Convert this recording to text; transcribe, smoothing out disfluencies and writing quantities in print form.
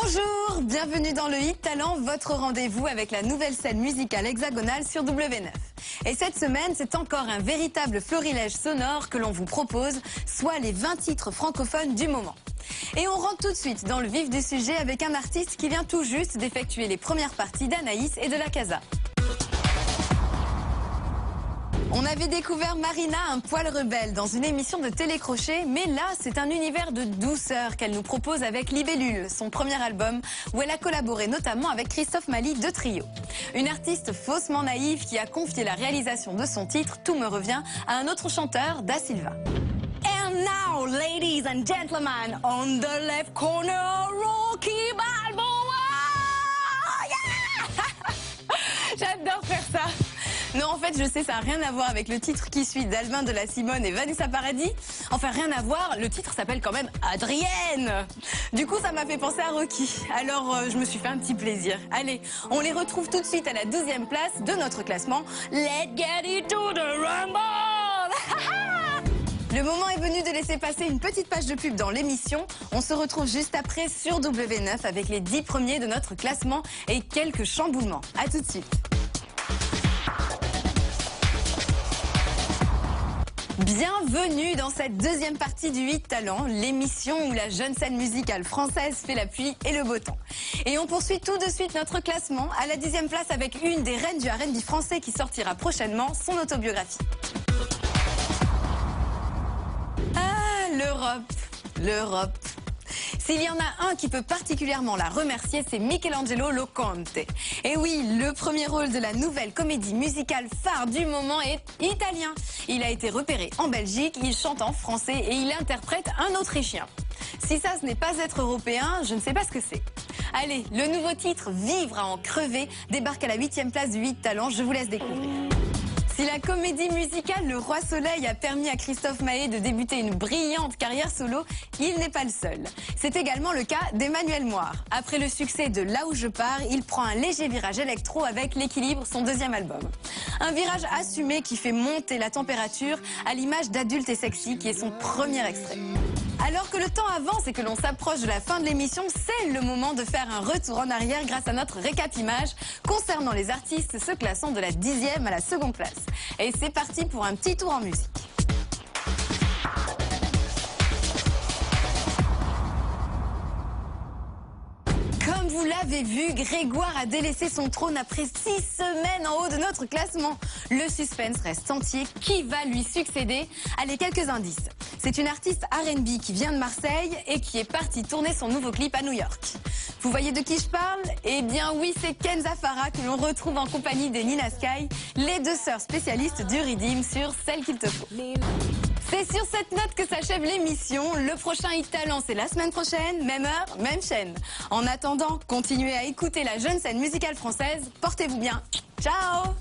Bonjour, bienvenue dans le Hit Talent, votre rendez-vous avec la nouvelle scène musicale hexagonale sur W9. Et cette semaine, c'est encore un véritable florilège sonore que l'on vous propose, soit les 20 titres francophones du moment. Et on rentre tout de suite dans le vif du sujet avec un artiste qui vient tout juste d'effectuer les premières parties d'Anaïs et de la Casa. On avait découvert Marina un poil rebelle dans une émission de télécrochet, mais là c'est un univers de douceur qu'elle nous propose avec Libellule, son premier album, où elle a collaboré notamment avec Christophe Maly de Trio. Une artiste faussement naïve qui a confié la réalisation de son titre « Tout me revient » à un autre chanteur, Da Silva. And now, ladies and gentlemen, on the left corner, Rocky Balboa! Yeah! J'adore faire ça. Non, en fait, je sais, ça n'a rien à voir avec le titre qui suit d'Alvin de la Simone et Vanessa Paradis. Enfin, rien à voir, le titre s'appelle quand même Adrienne. Du coup, ça m'a fait penser à Rocky. Alors, je me suis fait un petit plaisir. Allez, on les retrouve tout de suite à la 12e place de notre classement. Let's get into the rumble! Le moment est venu de laisser passer une petite page de pub dans l'émission. On se retrouve juste après sur W9 avec les 10 premiers de notre classement et quelques chamboulements. À tout de suite. Bienvenue dans cette deuxième partie du Hit Talent, l'émission où la jeune scène musicale française fait la pluie et le beau temps. Et on poursuit tout de suite notre classement à la 10e place avec une des reines du R&B français qui sortira prochainement son autobiographie. Ah, l'Europe. S'il y en a un qui peut particulièrement la remercier, c'est Michelangelo Loconte. Et oui, le premier rôle de la nouvelle comédie musicale phare du moment est italien. Il a été repéré en Belgique, il chante en français et il interprète un Autrichien. Si ça, ce n'est pas être européen, je ne sais pas ce que c'est. Allez, le nouveau titre « Vivre à en crever » débarque à la 8e place du Hit Talent, je vous laisse découvrir. Si la comédie musicale Le Roi Soleil a permis à Christophe Maé de débuter une brillante carrière solo, il n'est pas le seul. C'est également le cas d'Emmanuel Moir. Après le succès de Là où je pars, il prend un léger virage électro avec L'Équilibre, son deuxième album. Un virage assumé qui fait monter la température à l'image d'Adulte et Sexy qui est son premier extrait. Alors que le temps avance et que l'on s'approche de la fin de l'émission, c'est le moment de faire un retour en arrière grâce à notre récap image concernant les artistes se classant de la 10e à la 2e place. Et c'est parti pour un petit tour en musique. Comme vous l'avez vu, Grégoire a délaissé son trône après 6 semaines en haut de notre classement. Le suspense reste entier. Qui va lui succéder? Allez, quelques indices. C'est une artiste R&B qui vient de Marseille et qui est partie tourner son nouveau clip à New York. Vous voyez de qui je parle? Eh bien oui, c'est Kenza Farah que l'on retrouve en compagnie des Nina Sky, les deux sœurs spécialistes du Redeem sur Celle qu'il te faut. C'est sur cette note que s'achève l'émission. Le prochain Hit Talent, c'est la semaine prochaine, même heure, même chaîne. En attendant, continuez à écouter la jeune scène musicale française. Portez-vous bien. Ciao!